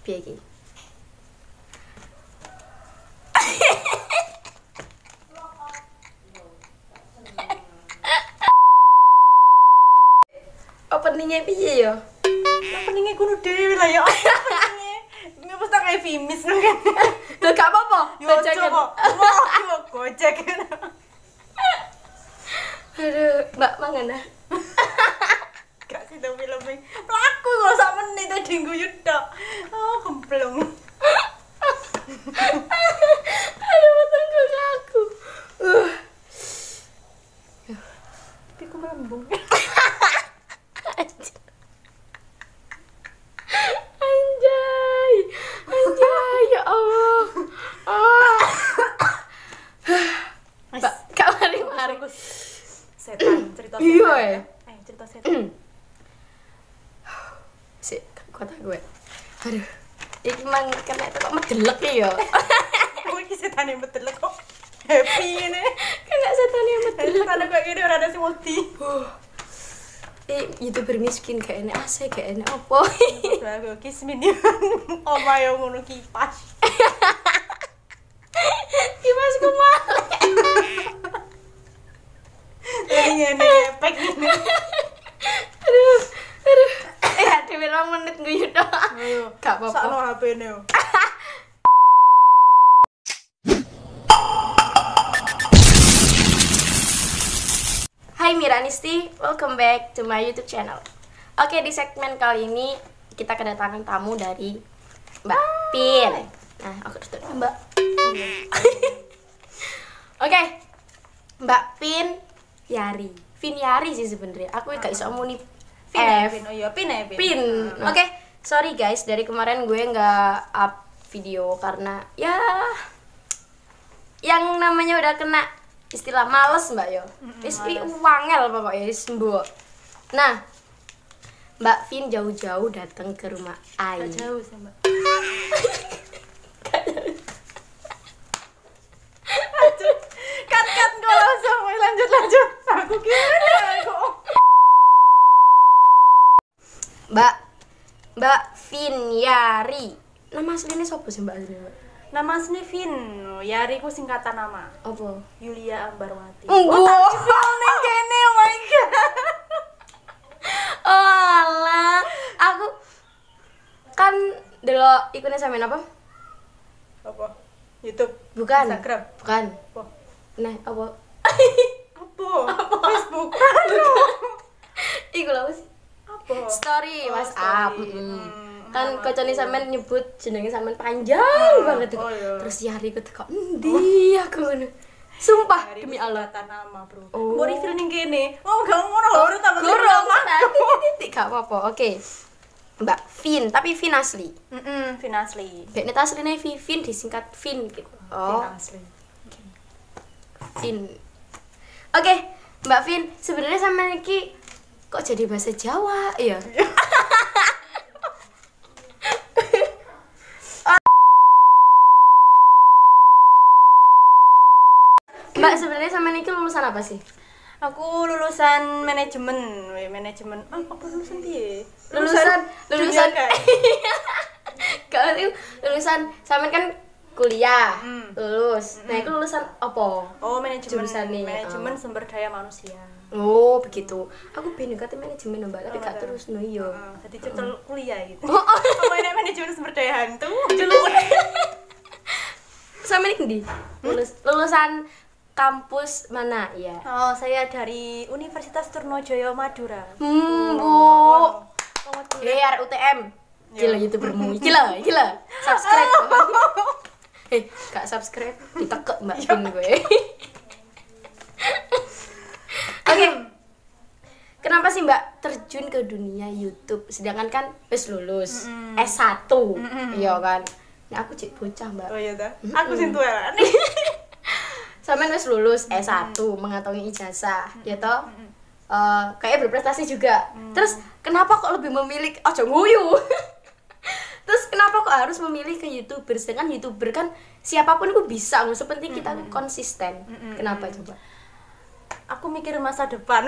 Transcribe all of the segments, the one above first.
Piye iki? Openingnya piye ya? Openingnya kudu dhewe lah ya. Openingnya. Ini mesti kayak Vimis kan. Loh gak apa-apa. Yo Bacakan. coba. Wah, gojek. Aduh, Mbak mangan ah. Gak sih tuh filmnya. Pelaku kok sak menit tadi guyut tok. Oh, gemplung. Aduh, matangku kaku. Tapi aku melembung. Anjay. Anjay, ya Allah. Ah. Mbak, Kak mari-mari. Setan, cerita setan. Iya, cerita setan. Sik, kota gue. Aduh. Iki mang kena itu kok medelek ya. Kowe iki setan yang betul kok. Happy ini. Kena setan yang medelek. Setan kayak gini ora ada sing wedi. YouTuber miskin gak enak AC, gak enak apa. Aku kismin ya. Oma yo ngono kipas. Kipas kumal. Ngene efek ini. Aduh. Dhewe 2 menit nguyut tok. Ayo. Gak apa-apa. Sakno HP-ne yo. Hai Miranisti, welcome back to my YouTube channel. Oke, di segmen kali ini kita kedatangan tamu dari Mbak Pin. Nah, aku tutup Mbak. Oke, Mbak Pin Yari. Pin Yari sih sebenarnya. Aku gak iso muni Pin. Oh iya, Pin. Pin. Oke, sorry guys, dari kemarin gue nggak up video karena ya yang namanya udah kena istilah males mbak yo. Wis wangel pokoknya wis mbok. Nah, Mbak Vin jauh-jauh datang ke rumah Ai. Gak jauh sih, Mbak. Kat kalau sampai lanjut. Aku gimana kok. Mbak Vin Yari. Nama aslinya siapa sih Mbak aslinya, Mbak? Nama asli Vin, Yari ku singkatan nama. Apa? Yulia Ambarwati. Wow. Neng kene, oh my god. Oh alah, aku kan delok ikunnya sampean apa? Apa? YouTube. Bukan. Instagram. Bukan. Apa? Nah, apa? Apa? Facebook. Iku lho sih. Apa? Story Oh, WhatsApp. story. Kan kocone sampean nyebut jenenge sampean panjang banget tuh. Oh, iya. Terus Yari ku teko endi aku ngono. Sumpah Yari demi ku Allah. singkatan nama, Bro. Oh. Mau reveal ning kene. Oh, gak ngono lho, tak Gurung titik gak apa-apa. Oke. Mbak Vin, tapi Vin asli. Vin asli. Bekne asline Vivin disingkat Vin gitu. Oh, Vin asli. Vin. Oke, Mbak Vin, sebenarnya sampean iki kok jadi bahasa Jawa ya? Mbak, sebenarnya sampean iki lulusan apa sih? Aku lulusan manajemen. Apa lulusan piye? Lulusan dunia kayak. Kalau itu lulusan sampean kan kuliah, lulus. Nah, itu lulusan apa? Oh, manajemen. Jurusan nih, Manajemen sumber daya manusia. Oh, begitu. Aku pengen kate manajemen, Mbak, tapi gak terus no yo. Jadi cekel kuliah gitu. Oh, Apa ini manajemen sumber daya hantu? sampean iki ndi? Lulusan kampus mana? Iya. Oh, saya dari Universitas Trunojoyo Madura. Bu. Arek UTM. Gila YouTubermu. Gila. Subscribe. Gak subscribe ditekek Mbak Vin gue. Oke. Kenapa sih Mbak terjun ke dunia YouTube sedangkan kan wis lulus S1. Iya kan. Nah, aku cek bocah, Mbak. Oh iya dah. Aku sing tuwelan. Sampeyan wis lulus S1, mengantongi ijazah, ya toh? Kayak berprestasi juga. Terus kenapa kok lebih memilih ojo nguyu? Terus kenapa kok harus memilih ke YouTuber? Sedangkan YouTuber kan siapapun itu bisa, sepenting kita konsisten. Kenapa coba? Aku mikir masa depan.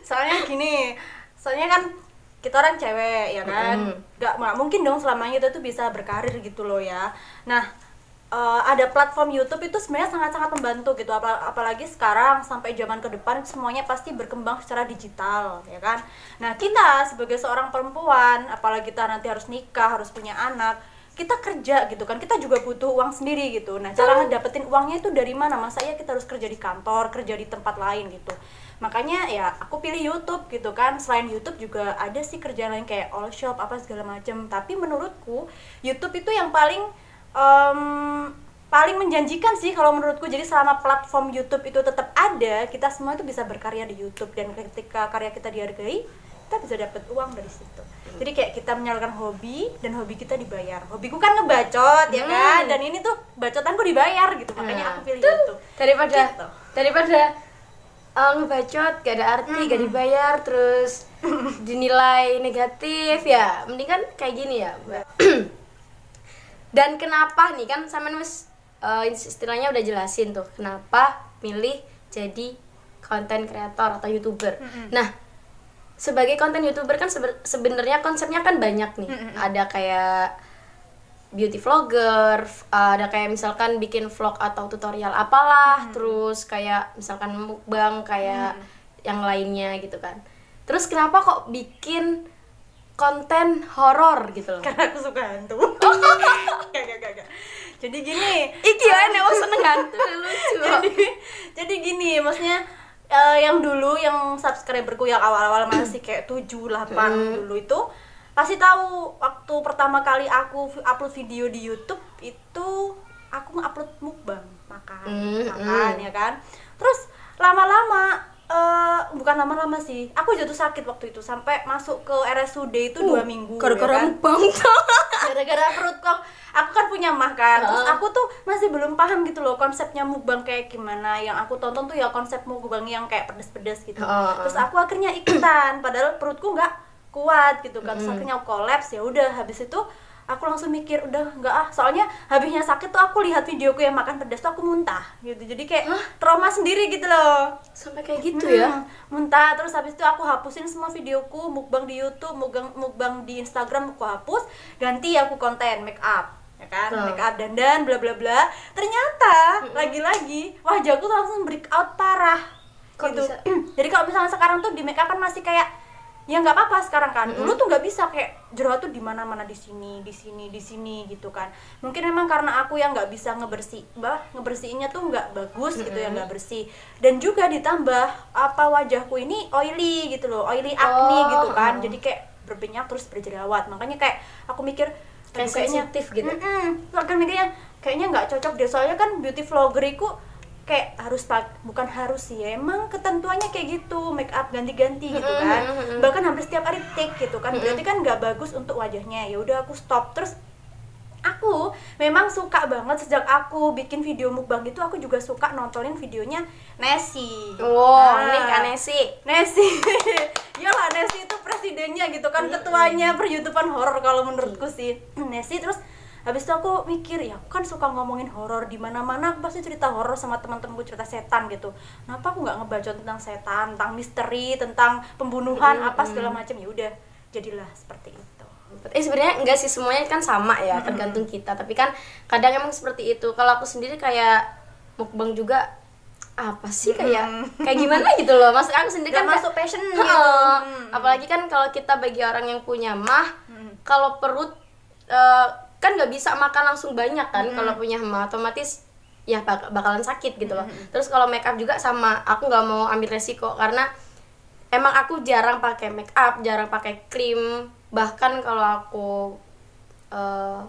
Soalnya gini, kan kita orang cewek ya kan, nggak mungkin dong selamanya kita tuh bisa berkarir gitu loh ya. Nah ada platform YouTube itu sebenarnya sangat-sangat membantu gitu, apalagi sekarang sampai zaman ke depan semuanya pasti berkembang secara digital ya kan. Nah kita sebagai seorang perempuan, apalagi kita nanti harus nikah, harus punya anak, kita kerja gitu kan, kita juga butuh uang sendiri gitu. Nah cara ngedapetin uangnya itu dari mana? Masa ya kita harus kerja di kantor, kerja di tempat lain gitu. Makanya ya aku pilih YouTube gitu kan. Selain YouTube juga ada sih kerjaan lain kayak all shop apa segala macam. Tapi menurutku YouTube itu yang paling menjanjikan sih kalau menurutku. Jadi selama platform YouTube itu tetap ada, kita semua itu bisa berkarya di YouTube, dan ketika karya kita dihargai, kita bisa dapat uang dari situ. Jadi kayak kita menyalurkan hobi dan hobi kita dibayar. Hobiku kan ngebacot ya kan, dan ini tuh bacotanku dibayar gitu. Makanya aku pilih YouTube. Daripada ngebacot gak ada arti, gak dibayar, terus dinilai negatif, ya mending kan kayak gini ya, Mbak. Dan kenapa nih, kan sampean wis istilahnya udah jelasin tuh kenapa milih jadi konten kreator atau YouTuber. Nah, sebagai konten YouTuber kan sebenarnya konsepnya kan banyak nih. Ada kayak beauty vlogger, ada kayak misalkan bikin vlog atau tutorial apalah, terus kayak misalkan mukbang kayak yang lainnya gitu kan. Terus kenapa kok bikin konten horor gitu loh? Karena aku suka hantu. Gak. Jadi gini, iki ya nek seneng hantu lucu. Jadi gini, maksudnya yang dulu yang subscriberku yang awal-awal masih kayak 7, 8 dulu itu pasti tahu waktu pertama kali aku upload video di YouTube itu aku upload mukbang makan ya kan. Terus lama-lama bukan lama-lama sih, aku jatuh sakit waktu itu sampai masuk ke RSUD itu 2 minggu. Gara-gara ya kan? mukbang. Gara-gara perut kok. Aku kan punya mah kan. Terus aku tuh masih belum paham gitu loh konsepnya mukbang kayak gimana. Yang aku tonton tuh ya konsep mukbang yang kayak pedes-pedes gitu. Terus aku akhirnya ikutan padahal perutku nggak kuat gitu kan. Terus akhirnya aku kolaps. Ya udah, habis itu aku langsung mikir udah nggak soalnya habisnya sakit tuh aku lihat videoku yang makan pedas tuh aku muntah gitu. Jadi kayak trauma sendiri gitu loh. Sampai kayak gitu ya. Muntah. Terus habis itu aku hapusin semua videoku mukbang di YouTube, mukbang di Instagram aku hapus, ganti aku konten make up ya kan, make up dandan bla bla bla. Ternyata lagi-lagi wajahku tuh langsung breakout parah. Kok gitu. bisa? Jadi kalau misalnya sekarang tuh di make up kan masih kayak ya nggak apa-apa sekarang kan. Dulu tuh nggak bisa, kayak jerawat tuh di mana-mana, di sini gitu kan. Mungkin memang karena aku yang nggak bisa ngebersihinnya tuh nggak bagus gitu ya, nggak bersih. Dan juga ditambah apa wajahku ini oily gitu loh, oily acne gitu kan. Jadi kayak berminyak terus berjerawat. Makanya kayak aku mikir Kayak sensitif gitu. Kan mikirnya kayaknya nggak cocok deh, soalnya kan beauty vlogger itu kayak bukan harus sih ya, emang ketentuannya kayak gitu, make up ganti-ganti gitu kan. Bahkan hampir setiap hari take gitu kan. Berarti kan nggak bagus untuk wajahnya. Ya udah aku stop. Terus aku memang suka banget sejak aku bikin video mukbang itu, aku juga suka nontonin videonya Nessie. Ini kan Nessie. Iyalah, Nessie itu presidennya gitu kan, ketuanya per-YouTubean horor kalau menurutku sih Nessie. Terus habis itu aku mikir, ya aku kan suka ngomongin horor, di mana-mana aku pasti cerita horor sama teman-temanku, cerita setan gitu. Kenapa aku nggak ngebacot tentang setan, tentang misteri, tentang pembunuhan apa segala macam. Ya udah, jadilah seperti itu. Sebenarnya enggak sih, semuanya kan sama ya, tergantung kita. Tapi kan kadang emang seperti itu. Kalau aku sendiri kayak mukbang juga apa sih kayak gimana gitu loh. Maksud aku sendiri Gak kan masuk passion gitu. Apalagi kan kalau kita bagi orang yang punya mah, kalau perut kan nggak bisa makan langsung banyak kan. Kalau punya mah otomatis ya bakalan sakit gitu loh. Terus kalau make up juga sama, aku nggak mau ambil resiko karena emang aku jarang pakai make up, jarang pakai krim. Bahkan kalau aku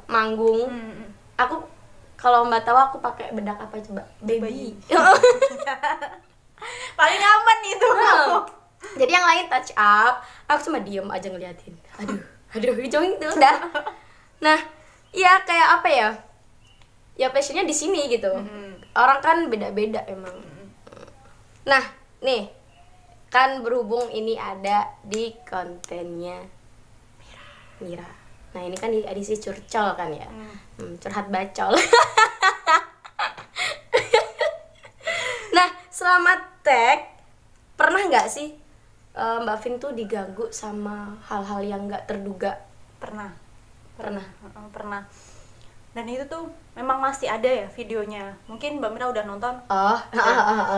manggung, aku kalau Mbak tahu aku pakai bedak apa coba? Baby. Paling aman itu. Jadi yang lain touch up, aku cuma diem aja ngeliatin. Aduh, jauhin tuh udah. Nah, ya kayak apa ya? Ya passionnya di sini gitu. Orang kan beda-beda emang. Nah, nih kan berhubung ini ada di kontennya Mira. Nah ini kan di edisi curcol kan ya, curhat bacol. Nah selama tag pernah nggak sih Mbak Vin tuh diganggu sama hal-hal yang nggak terduga? Pernah. Pernah. Pernah. Dan itu tuh memang masih ada ya videonya. Mungkin Mbak Mira udah nonton. Oh,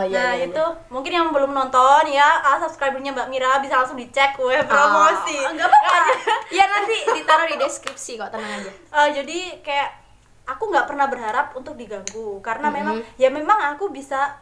Nah, itu mungkin yang belum nonton ya, subscribernya Mbak Mira bisa langsung dicek, promosi. Enggak apa-apa. Ya nanti ditaruh di deskripsi kok, tenang aja. Jadi kayak aku nggak pernah berharap untuk diganggu karena memang aku bisa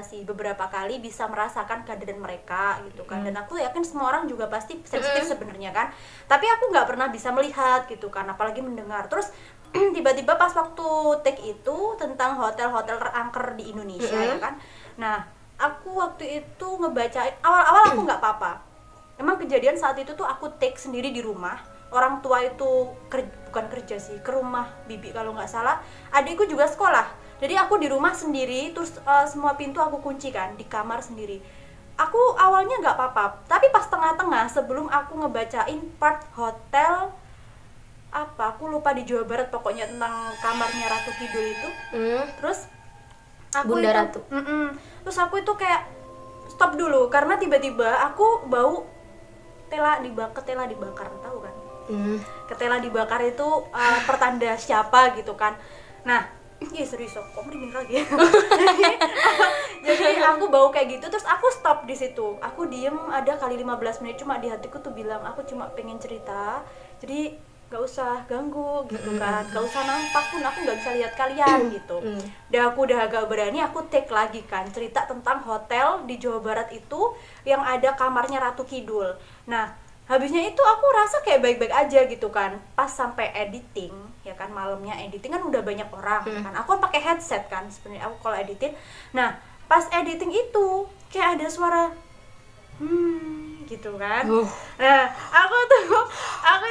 sih beberapa kali bisa merasakan kehadiran mereka gitu kan, dan aku yakin semua orang juga pasti sensitif sebenarnya kan, tapi aku nggak pernah bisa melihat gitu kan, apalagi mendengar. Terus tiba-tiba pas waktu take itu tentang hotel-hotel terangker di Indonesia ya kan, nah aku waktu itu ngebacain awal-awal aku nggak apa-apa. Emang kejadian saat itu tuh aku take sendiri di rumah. Orang tua itu bukan kerja sih, ke rumah bibi kalau nggak salah. Adikku juga sekolah, jadi aku di rumah sendiri. Terus semua pintu aku kunci kan, di kamar sendiri. Aku awalnya nggak apa-apa, tapi pas tengah-tengah sebelum aku ngebacain part hotel apa, aku lupa, di Jawa Barat pokoknya, tentang kamarnya Ratu Kidul itu. Terus aku Bunda itu, Ratu. Terus aku itu kayak stop dulu karena tiba-tiba aku bau ketela dibakar, tahu kan? Ketela dibakar itu pertanda siapa gitu kan. Nah, serius kok merinding lagi. Jadi aku bau kayak gitu, terus aku stop di situ. Aku diem ada kali 15 menit, cuma di hatiku tuh bilang aku cuma pengen cerita. Jadi gak usah ganggu gitu kan, gak usah nampak pun, aku gak bisa lihat kalian gitu. Dan aku udah agak berani, aku take lagi kan cerita tentang hotel di Jawa Barat itu yang ada kamarnya Ratu Kidul. Nah, habisnya itu aku rasa kayak baik-baik aja gitu kan. Pas sampai editing, ya kan, malamnya editing kan udah banyak orang kan. Aku kan pakai headset kan sebenarnya aku kalau editing. Nah, pas editing itu kayak ada suara gitu kan. Nah, aku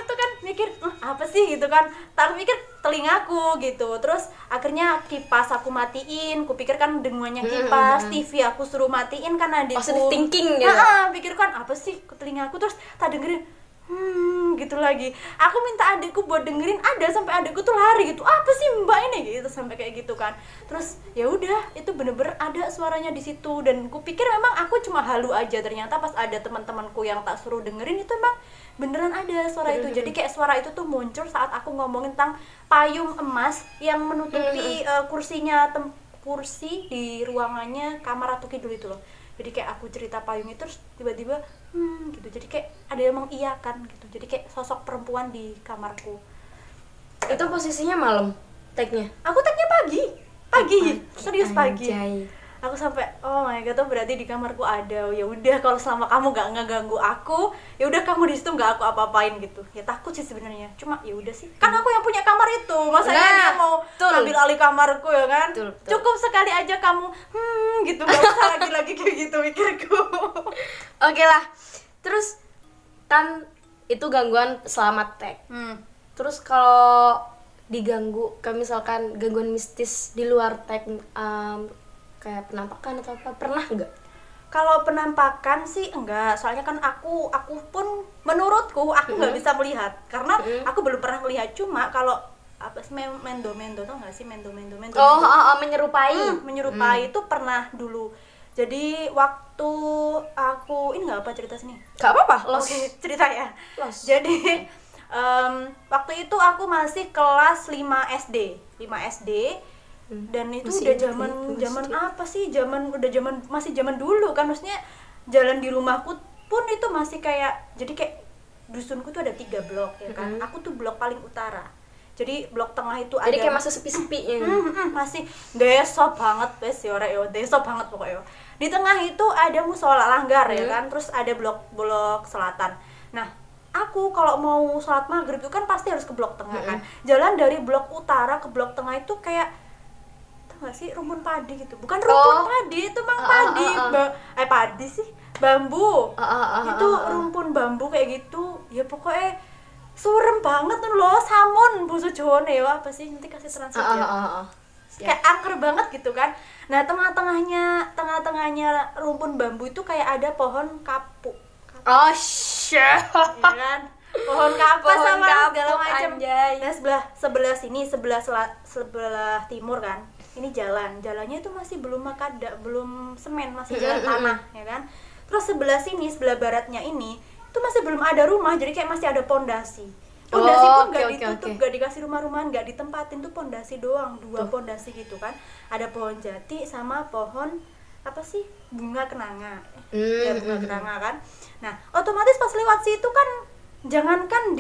itu kan mikir apa sih gitu kan. Tak mikir telingaku gitu. Terus akhirnya kipas aku matiin. Kupikir kan dengungannya kipas, TV aku suruh matiin kan adikku. Positive thinking ya. Pikir kan apa sih ke telingaku, terus tak dengerin gitu lagi. Aku minta adikku buat dengerin, ada sampai adikku tuh lari gitu. Apa sih Mbak ini gitu, sampai kayak gitu kan. Terus ya udah, itu bener-bener ada suaranya di situ, dan kupikir memang aku cuma halu aja. Ternyata pas ada teman-temanku yang tak suruh dengerin, itu emang beneran ada suara itu. Jadi kayak suara itu tuh muncul saat aku ngomongin tentang payung emas yang menutupi kursi di ruangannya kamar Ratu Kidul itu loh. Jadi kayak aku cerita payung itu, terus tiba-tiba gitu. Jadi kayak ada yang mengiyakan gitu. Jadi kayak sosok perempuan di kamarku. Itu posisinya malam tag-nya? Aku tag-nya pagi. Serius pagi. Anjay. Aku sampai oh my god, tuh berarti di kamarku ada. Ya udah, kalau selama kamu gak ngeganggu aku, ya udah kamu di situ gak aku apa-apain gitu. Ya takut sih sebenarnya. Cuma ya udah sih. Kan aku yang punya kamar itu. Masa dia mau ngambil alih kamarku ya kan? Betul. Cukup sekali aja kamu gitu, gak usah lagi kayak gitu mikirku. Oke lah. Terus kan itu gangguan selama tag. Terus kalau diganggu, kayak misalkan gangguan mistis di luar tag, kayak penampakan atau apa, pernah nggak? Kalau penampakan sih enggak, soalnya kan aku pun menurutku aku nggak bisa melihat karena aku belum pernah melihat. Cuma kalau apa sih mendo tau nggak sih mendo menyerupai itu pernah dulu. Jadi waktu aku ini nggak apa cerita sini? Nggak apa-apa, cerita ya. Jadi waktu itu aku masih kelas 5 SD. Dan itu masih udah zaman apa sih, masih zaman dulu kan, maksudnya jalan di rumahku pun itu masih kayak, jadi kayak dusunku tuh ada 3 blok ya kan. Aku tuh blok paling utara, jadi blok tengah itu jadi ada, kayak masih sepi-sepi ya. Masih deso banget wes ya, deso banget pokoknya. Di tengah itu ada musola langgar ya kan, terus ada blok selatan. Nah, aku kalau mau sholat maghrib itu kan pasti harus ke blok tengah kan. Jalan dari blok utara ke blok tengah itu kayak, nggak sih, rumpun padi gitu. Bukan rumpun padi, itu emang padi. Padi sih, bambu. Itu rumpun bambu kayak gitu. Ya pokoknya surem banget tuh loh, samun busu Jawane ya apa sih, nanti kasih translate ya. Kayak angker banget gitu kan. Nah, tengah-tengahnya rumpun bambu itu kayak ada pohon kapuk. Oh shit. Ya kan? Pohon kapas sama segala macam. Nah, sebelah sini, sebelah timur kan. Ini jalannya itu masih belum makada, belum semen, masih jalan tanah ya kan. Terus sebelah sini, sebelah baratnya ini itu masih belum ada rumah, jadi kayak masih ada pondasi. Pondasi pun nggak ditutup, nggak dikasih rumah-rumahan, nggak ditempatin, tuh pondasi doang, 2 pondasi gitu kan. Ada pohon jati sama pohon apa sih, bunga kenanga. Ya bunga kenanga kan. Nah otomatis pas lewat situ kan, jangankan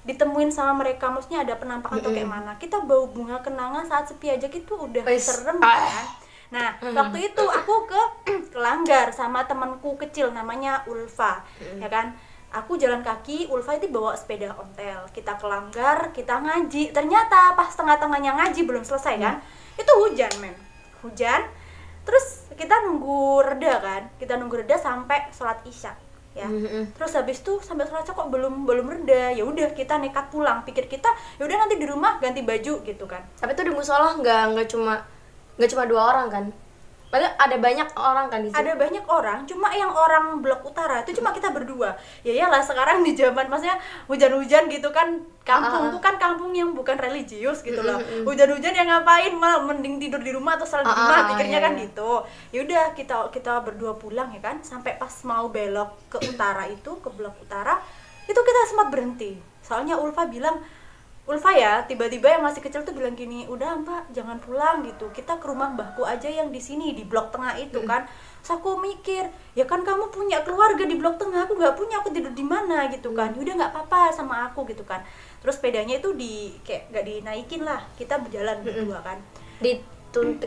ditemuin sama mereka, maksudnya ada penampakan atau kayak mana, kita bau bunga kenanga saat sepi aja gitu udah serem kan. Nah waktu itu aku ke Langgar sama temanku kecil namanya Ulfa, ya kan. Aku jalan kaki, Ulfa itu bawa sepeda ontel. Kita ke Langgar, kita ngaji. Ternyata pas tengah-tengahnya ngaji belum selesai kan, itu hujan hujan. Terus kita nunggu reda kan, kita nunggu reda sampai sholat isya ya. Terus habis itu sampai sholat isya kok belum reda. Ya udah kita nekat pulang, pikir kita ya udah nanti di rumah ganti baju gitu kan. Tapi tuh di musola nggak cuma 2 orang kan? Padahal ada banyak orang kan di sini. Ada banyak orang, cuma yang orang blok utara itu cuma kita berdua. Ya iyalah sekarang di zaman maksudnya hujan-hujan gitu kan, kampung tuh kan kampung yang bukan religius gitu loh. Hujan-hujan yang ngapain, malah mending tidur di rumah atau salat di rumah, pikirnya kan gitu. Ya udah kita berdua pulang ya kan, sampai pas mau belok ke utara itu, ke blok utara, itu kita sempat berhenti. Soalnya Ulfa ya, tiba-tiba yang masih kecil tuh bilang gini, udah Mbak jangan pulang gitu, kita ke rumah mbahku aja yang di sini, di blok tengah itu kan. Terus aku mikir, ya kan kamu punya keluarga di blok tengah, aku nggak punya, aku tidur di mana gitu kan. Udah nggak apa-apa sama aku gitu kan. Terus sepedanya itu kayak nggak dinaikin lah, kita berjalan berdua kan.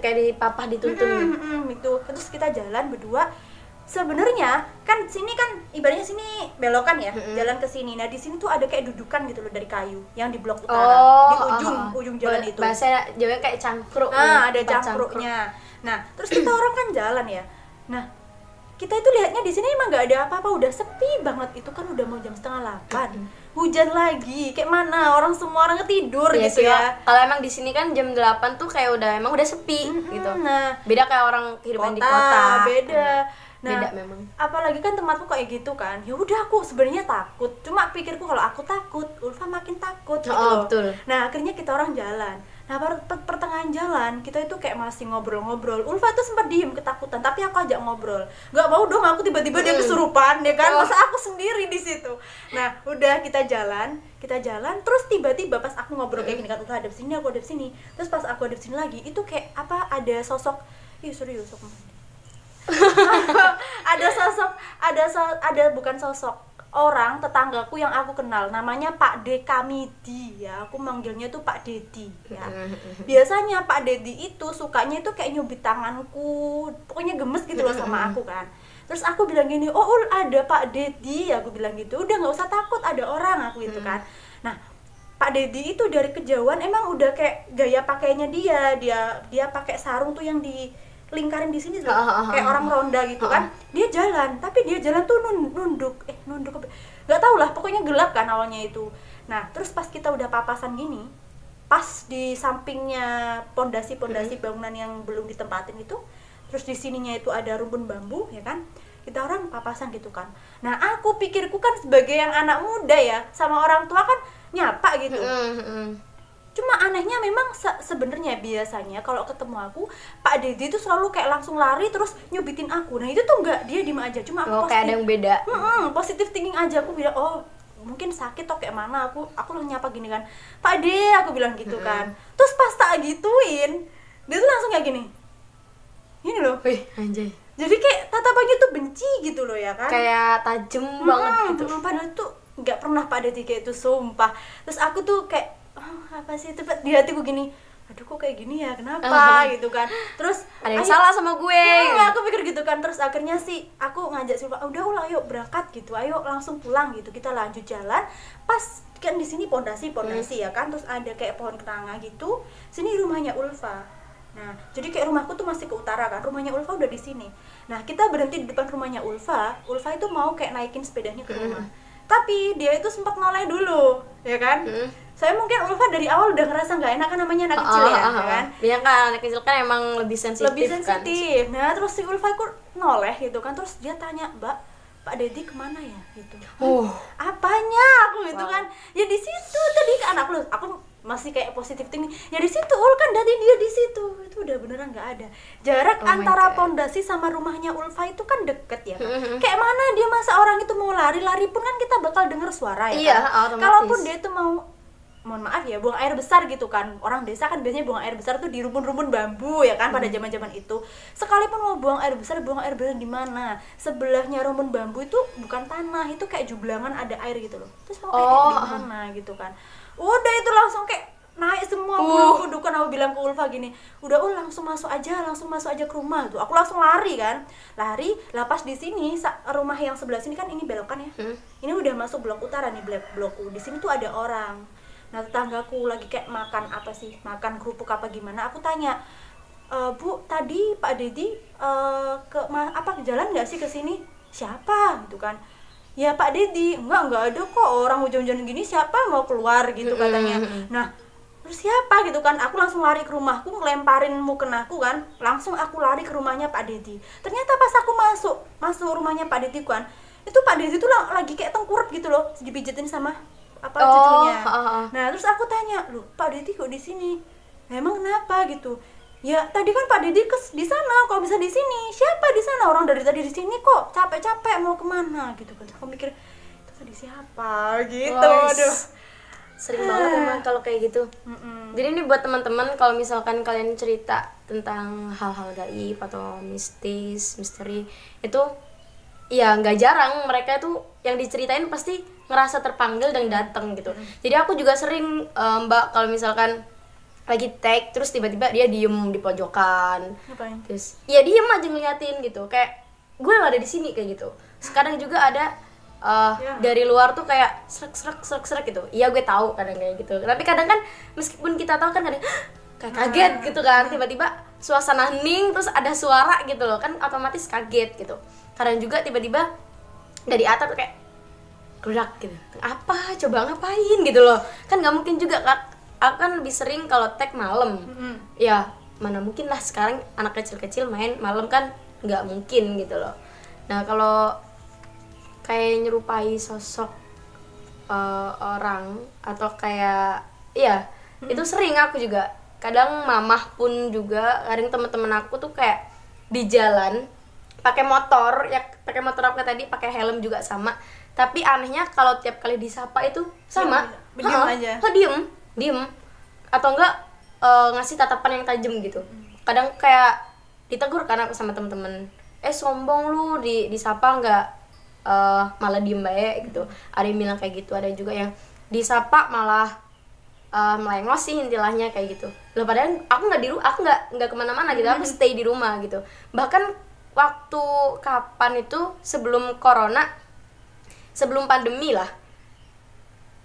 Kayak dipapah dituntun. Itu terus kita jalan berdua. Sebenarnya kan sini kan ibaratnya sini belokan ya, jalan ke sini. Nah di sini tuh ada kayak dudukan gitu loh dari kayu yang di blok utara, di ujung jalan itu. Bahasa Jawa kayak cangkruk. Nah ada cangkruknya. Nah terus kita orang kan jalan ya. Nah kita itu lihatnya di sini emang nggak ada apa-apa, udah sepi banget. Itu kan udah mau jam 7:30, hujan lagi, kayak mana semua orang ketidur ya, gitu ya. Kalau emang di sini kan jam 8 tuh kayak udah sepi gitu. Nah beda kayak orang kehidupan di kota. Beda. Nah, beda memang. Apalagi kan tempatku kayak gitu kan. Ya udah aku sebenarnya takut. Cuma pikirku kalau aku takut, Ulfa makin takut gitu loh. Betul. Nah, akhirnya kita orang jalan. Nah, pertengahan jalan kita itu kayak masih ngobrol-ngobrol. Ulfa tuh sempat diem ketakutan, tapi aku ajak ngobrol. Gak mau dong aku tiba-tiba dia kesurupan ya kan. Masa aku sendiri di situ. Nah, udah kita jalan terus tiba-tiba pas aku ngobrol kayak gini kan, Ulfa ada di sini, aku ada di sini. Terus pas aku ada di sini lagi, itu kayak ada sosok, serius aku ada bukan sosok orang tetanggaku yang aku kenal, namanya Pak D Kamidi ya, aku manggilnya tuh Pak Dedi ya. Biasanya Pak Dedi itu sukanya itu kayak nyubit tanganku, pokoknya gemes gitu loh sama aku kan. Terus aku bilang gini, ada Pak Dedi, aku bilang gitu, udah nggak usah takut, ada orang, aku gitu kan. Nah Pak Dedi itu dari kejauhan emang udah kayak gaya pakainya dia pakai sarung tuh yang di lingkarin di sini tuh, kayak orang ronda gitu kan. Dia jalan, tapi dia jalan tuh nunduk nggak tahu lah, pokoknya gelap kan awalnya itu. Nah terus pas kita udah papasan gini, pas di sampingnya pondasi bangunan yang belum ditempatin itu, terus di sininya itu ada rumpun bambu ya kan, kita orang papasan gitu kan. Nah aku pikirku kan sebagai yang anak muda ya, sama orang tua kan nyapa gitu. Cuma anehnya memang sebenarnya biasanya kalau ketemu aku, Pak Dedi itu selalu kayak langsung lari terus nyubitin aku. Nah itu tuh enggak, dia diem aja. Cuma aku kayak ada yang beda. Positif thinking aja. Aku bilang mungkin sakit atau kayak mana. Aku langsung nyapa gini kan, Pak De, aku bilang gitu kan. Terus pas tak gituin, dia tuh langsung kayak gini loh. Wih anjay. Jadi kayak tatapannya tuh benci gitu loh ya kan, kayak tajem banget gitu. Padahal tuh nggak pernah Pak Dedi kayak itu, sumpah. Terus aku tuh kayak apa sih itu di hatiku gini, aduh kok kayak gini ya, kenapa gitu kan. Terus ada yang salah sama gue. Aku pikir gitu kan. Terus akhirnya sih aku ngajak Silva, udah ayo berangkat gitu, ayo langsung pulang gitu, kita lanjut jalan. Pas kan di sini pondasi ya kan, terus ada kayak pohon kenanga gitu, sini rumahnya Ulfa. Nah jadi kayak rumahku tuh masih ke utara kan, rumahnya Ulfa udah di sini. Nah kita berhenti di depan rumahnya Ulfa itu mau kayak naikin sepedanya ke rumah. Tapi dia itu sempat noleh dulu ya kan. Saya mungkin Ulfa dari awal udah ngerasa nggak enak kan, namanya anak kecil ya kan. Iya kan, anak kecil kan emang lebih sensitif kan. Nah terus si Ulfa itu noleh gitu kan, terus dia tanya, Mbak, Pak Dedi kemana ya gitu. Apanya aku gitu kan. Ya di situ tadi kan aku masih kayak positif thinking. Ya di situ Ul kan tadi dia di situ. Itu udah beneran nggak ada. Jarak antara pondasi sama rumahnya Ulfa itu kan deket ya. Kayak mana dia masa orang itu mau lari pun kan kita bakal denger suara ya. Iya, kan? otomatis. Kalaupun dia itu mau, mohon maaf ya, buang air besar gitu kan. Orang desa kan biasanya buang air besar tuh di rumpun-rumpun bambu ya kan pada zaman-zaman itu. Sekalipun mau buang air besar di mana? Sebelahnya rumpun bambu itu bukan tanah, itu kayak jublangan ada air gitu loh. Terus mau air di mana gitu kan. Udah itu langsung kayak naik semua bulu kuduk kan. Aku bilang ke Ulfa gini, udah langsung masuk aja ke rumah tuh. Aku langsung lari kan, lah pas di sini rumah yang sebelah sini kan ini belokan ya. Ini udah masuk blok utara nih, blok U. Di sini tuh ada orang. Nah tetanggaku lagi kayak makan apa sih, makan kerupuk apa gimana. Aku tanya, Bu tadi Pak Dedi jalan nggak sih ke sini? Siapa gitu kan? Ya Pak Dedi, enggak ada kok, orang hujan-hujan gini siapa mau keluar gitu katanya. Nah terus siapa gitu kan, aku langsung lari ke rumahku, ngelemparin mukenaku kan, langsung aku lari ke rumahnya Pak Dedi. Ternyata pas aku masuk rumahnya Pak Dedi kan, itu Pak Dedi tuh lagi kayak tengkurap gitu loh, dipijetin sama cucunya. Nah terus aku tanya, loh Pak Dedi kok di sini? Emang kenapa gitu? Ya tadi kan Pak Dedi di sana, kok bisa di sini? Siapa di sana? Orang dari tadi di sini kok capek-capek mau kemana gitu kan? Aku mikir itu tadi siapa gitu. Aduh. Sering banget emang kalau kayak gitu. Jadi ini buat teman-teman, kalau misalkan kalian cerita tentang hal-hal gaib atau mistis, misteri, itu ya nggak jarang mereka tuh yang diceritain pasti ngerasa terpanggil dan datang gitu. Jadi aku juga sering Mbak, kalau misalkan lagi tag terus tiba-tiba dia diem di pojokan. Ngapain? Terus ya diem aja ngeliatin gitu, kayak gue nggak ada di sini kayak gitu. Sekarang juga ada dari luar tuh kayak serak gitu. Iya gue tahu kadang kayak gitu, tapi kadang kan meskipun kita tahu kan kadang kayak kaget gitu kan, tiba-tiba suasana hening terus ada suara gitu loh, kan otomatis kaget gitu. Kadang juga tiba-tiba dari atas tuh kayak gerak gitu, apa coba ngapain gitu loh, kan nggak mungkin juga. Aku kan lebih sering kalau tag malam. Ya mana mungkin lah sekarang anak kecil-kecil main malam kan, nggak mungkin gitu loh. Nah kalau kayak nyerupai sosok orang atau kayak itu sering aku juga. Kadang mamah pun juga, kadang teman-teman aku tuh kayak di jalan pakai motor apa tadi, pakai helm juga sama. Tapi anehnya kalau tiap kali disapa itu sama, diam aja. Diem atau enggak ngasih tatapan yang tajam gitu. Kadang kayak ditegur kan aku sama temen-temen, sombong lu, disapa enggak malah diem baik gitu. Ada yang bilang kayak gitu, ada juga yang disapa malah melengos sih intilahnya kayak gitu. Loh padahal aku nggak kemana-mana gitu, aku stay di rumah gitu. Bahkan waktu kapan itu sebelum corona, sebelum pandemi lah,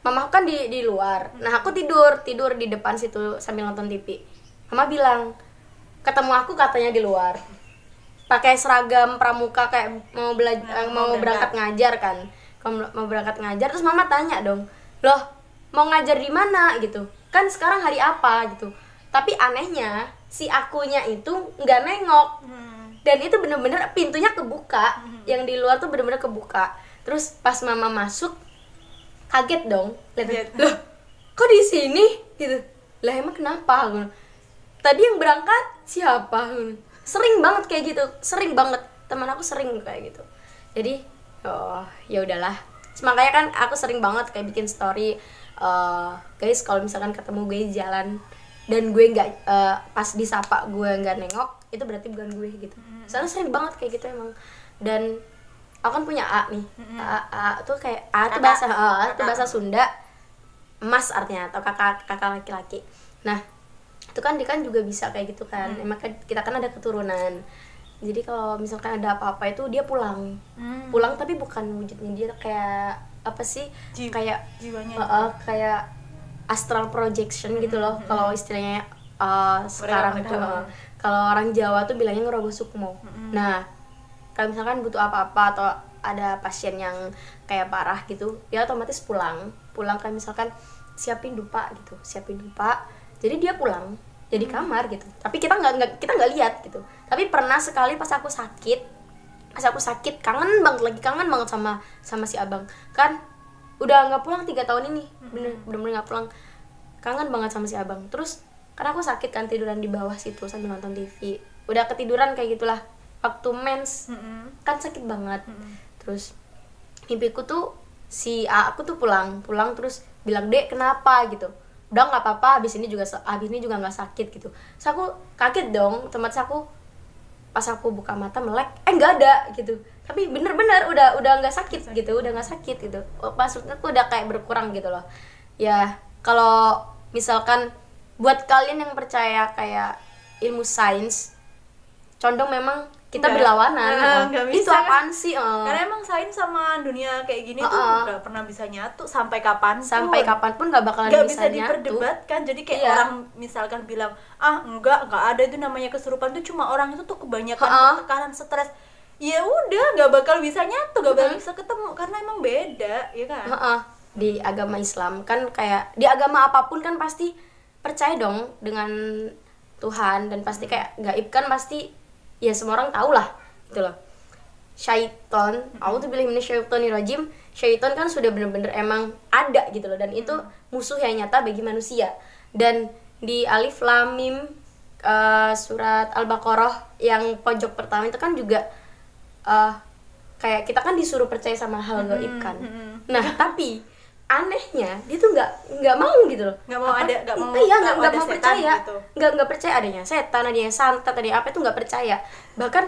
mama kan di luar. Nah aku tidur di depan situ sambil nonton TV. Mama bilang ketemu aku katanya di luar, pakai seragam pramuka kayak mau berangkat ngajar kan. Mau berangkat ngajar, terus mama tanya dong, loh mau ngajar di mana gitu? Kan sekarang hari apa gitu. Tapi anehnya si akunya itu nggak nengok. Dan itu bener-bener pintunya kebuka, yang di luar tuh bener-bener kebuka. Terus pas mama masuk, kaget dong, loh kok di sini gitu. Lah emang kenapa? Tadi yang berangkat siapa? Sering banget kayak gitu, sering banget, teman aku sering kayak gitu. Jadi ya udahlah. Makanya kan aku sering banget kayak bikin story, guys kalau misalkan ketemu gue di jalan dan gue nggak pas disapa gue nggak nengok, itu berarti bukan gue gitu. Soalnya sering banget kayak gitu emang. Dan aku kan punya A nih. A tuh kayak A tuh bahasa Sunda, emas artinya, atau kakak laki-laki. Nah itu kan dia kan juga bisa kayak gitu kan. Emang kita kan ada keturunan. Jadi kalau misalkan ada apa-apa itu dia pulang tapi bukan wujudnya dia kayak apa sih, kayak jiwanya kayak astral projection gitu loh. Kalau istilahnya sekarang itu kalau orang Jawa tuh bilangnya ngerogoh sukmo. Nah kalau misalkan butuh apa-apa atau ada pasien yang kayak parah gitu, dia otomatis pulang kayak misalkan siapin dupa, jadi dia pulang jadi kamar gitu. Tapi kita nggak lihat gitu. Tapi pernah sekali pas aku sakit kangen banget sama si abang kan, udah nggak pulang 3 tahun ini, bener-bener nggak pulang. kangen banget sama si abang. Terus karena aku sakit kan, tiduran di bawah situ sambil nonton TV, udah ketiduran kayak gitulah waktu mens. Kan sakit banget. Terus mimpiku tuh si A aku tuh pulang terus bilang, "Dek, kenapa?" gitu. "Udah nggak apa-apa, habis ini juga nggak sakit," gitu. Terus aku kaget dong, tempat aku pas aku buka mata melek, nggak ada gitu. Tapi bener-bener udah nggak sakit gitu, udah nggak sakit gitu. Maksudnya tuh udah kayak berkurang gitu loh. Ya kalau misalkan buat kalian yang percaya kayak ilmu sains, condong memang kita berlawanan. Nggak Itu bisa, apaan sih? Karena emang sains sama dunia kayak gini tuh nggak pernah bisa nyatu sampai kapanpun. Sampai kapanpun nggak bakalan bisa nyatu. diperdebatkan. Jadi kayak orang misalkan bilang, enggak ada itu namanya kesurupan, tuh cuma orang itu tuh kebanyakan tekanan, stres. Ya udah, nggak bakal bisa nyatu, nggak bakal bisa ketemu karena emang beda, ya kan? Di agama Islam kan, kayak di agama apapun kan pasti percaya dong dengan Tuhan, dan pasti kayak gaib kan pasti ya semua orang tahu lah gitu loh. Syaiton, a'udzubillahi minasyaitonirrajim, syaiton kan sudah bener-bener emang ada gitu loh, dan itu musuh yang nyata bagi manusia. Dan di Alif Lam Mim surat Al-Baqarah yang pojok pertama itu kan juga kayak kita kan disuruh percaya sama hal gaib kan. Nah tapi anehnya dia tuh nggak mau gitu loh, nggak mau percaya gitu. nggak percaya adanya setan, adanya santet, adanya apa itu nggak percaya. Bahkan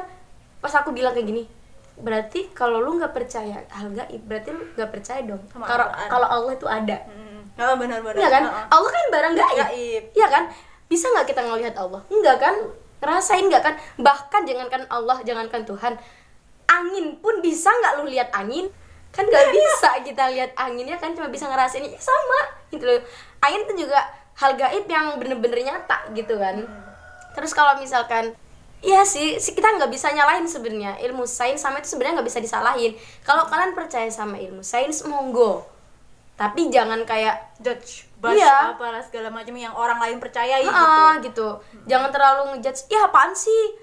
pas aku bilang kayak gini, berarti kalau lu nggak percaya hal gaib, berarti lu nggak percaya dong kalau Allah itu ada. Benar-benar. Iya kan? Allah kan barang gaib. Iya kan? Bisa nggak kita ngelihat Allah? Enggak kan? Ngerasain nggak kan? Bahkan jangankan Allah, jangankan Tuhan, angin pun bisa nggak lu lihat angin? Kan nggak bisa kita lihat anginnya kan, cuma bisa ngerasain. Ya sama gitu loh. Angin itu juga hal gaib yang bener-bener nyata gitu kan. Terus kalau misalkan iya sih kita nggak bisa nyalahin sebenarnya ilmu sains sama itu, sebenarnya nggak bisa disalahin. Kalau kalian percaya sama ilmu sains, monggo, tapi jangan kayak judge, apalah segala macam yang orang lain percayai gitu. Jangan terlalu ngejudge, ya apaan sih,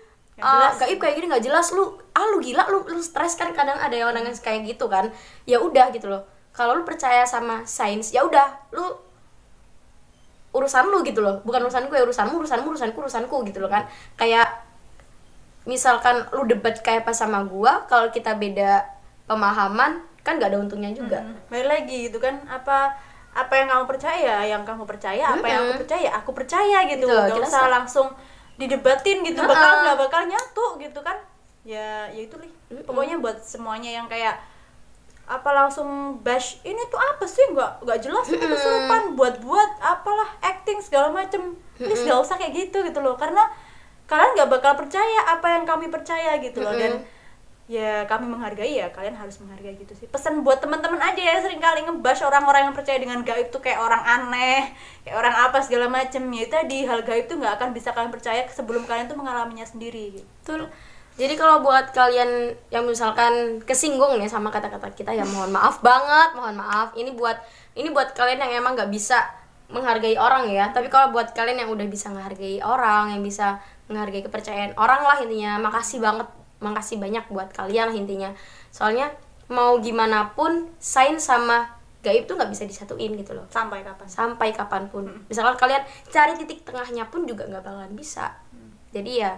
gaib kayak gini nggak jelas, lu gila, lu stres kan. Kadang ada yang orang yang kayak gitu kan. Ya udah gitu loh, kalau lu percaya sama sains, ya udah lu urusan lu gitu loh, bukan urusanku, ya urusanku gitu loh kan. Kayak misalkan lu debat kayak pas sama gua, kalau kita beda pemahaman kan nggak ada untungnya juga. Balik lagi gitu kan, apa yang kamu percaya, apa yang aku percaya gitu. Nggak usah langsung didebatin gitu, nggak bakal nyatu gitu kan. Ya itu nih. Pokoknya buat semuanya yang kayak apa langsung bash ini tuh apa sih, nggak jelas itu kesurupan, buat apalah, acting segala macem, please nggak usah kayak gitu loh, karena kalian nggak bakal percaya apa yang kami percaya gitu loh. Dan ya kami menghargai, ya kalian harus menghargai gitu sih. Pesan buat teman-teman aja ya, sering kali ngebash orang-orang yang percaya dengan gaib tuh kayak orang aneh, kayak orang apa segala macem. Ya tadi, hal gaib tuh nggak akan bisa kalian percaya sebelum kalian tuh mengalaminya sendiri gitu. Betul. Jadi kalau buat kalian yang misalkan kesinggung nih sama kata-kata kita, ya mohon maaf banget, mohon maaf. Ini buat kalian yang emang nggak bisa menghargai orang ya. Tapi kalau buat kalian yang udah bisa menghargai orang, yang bisa menghargai kepercayaan orang lah intinya, makasih banyak buat kalian lah intinya. Soalnya mau gimana pun sains sama gaib tuh nggak bisa disatuin gitu loh. Sampai kapanpun. Misalkan kalian cari titik tengahnya pun juga nggak bakalan bisa. Jadi ya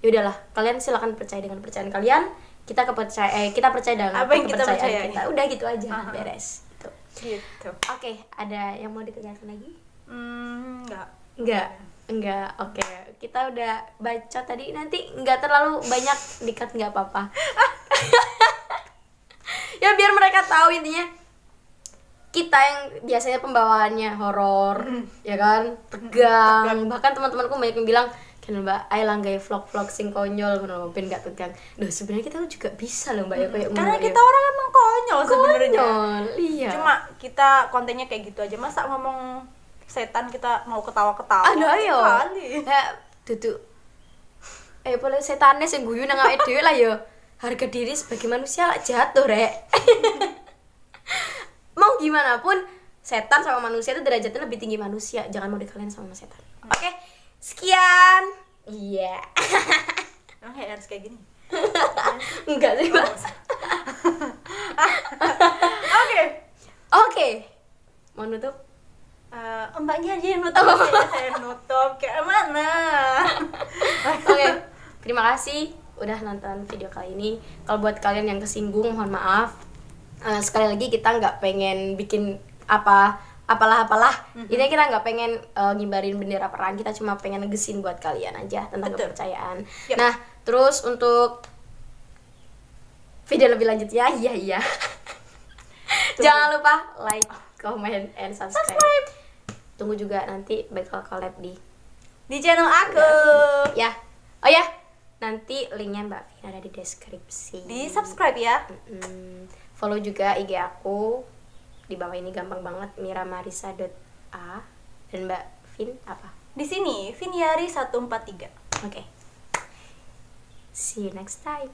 udahlah, kalian silakan percaya dengan kepercayaan kalian. Kita percaya dengan apa yang kita percaya kita. Udah gitu aja, beres. Gitu. Oke, ada yang mau ditanyakan lagi? Enggak. Oke. Kita udah baca tadi, nanti enggak terlalu banyak dikat, enggak apa-apa. Ya biar mereka tahu intinya kita yang biasanya pembawaannya horor, ya kan, tegang. Bahkan teman-temanku banyak yang bilang, kan Mbak, ayo lah gaya vlog sing konyol, ngono ben gak tegang. Duh, sebenarnya kita juga bisa loh Mbak ya, kayak karena kita orang emang konyol sebenarnya. Iya. Cuma kita kontennya kayak gitu aja. Masa ngomong setan kita mau ketawa-ketawa. Aduh ayo. Ya, duduk. Boleh setannya sing guyu nang awake dhewe lah ya. Harga diri sebagai manusia lah jatuh, Rek. Mau gimana pun setan sama manusia itu derajatnya lebih tinggi manusia. Jangan mau dikalian sama setan. Oke. Sekian. Iya. Emang harus kayak gini? Enggak sih, Mas. Oke. Mau nutup? Mbaknya aja yang nutup, saya nutup kayak mana. Oke, terima kasih udah nonton video kali ini. Kalau buat kalian yang kesinggung, mohon maaf. Sekali lagi kita nggak pengen bikin apalah. Ini kita nggak pengen ngibarin bendera perang, kita cuma pengen negesin buat kalian aja tentang Betul. kepercayaan. Yep. Nah, terus untuk video lebih lanjutnya, iya. Jangan lupa like, comment, and subscribe. Tunggu juga nanti bakal collab di channel aku. ya. Oh ya, nanti linknya Mbak Vin ada di deskripsi. Di subscribe ya. Follow juga IG aku di bawah ini, gampang banget, miramarisa.a. Dan Mbak Vin apa? Di sini Viniari 143. Oke. See you next time.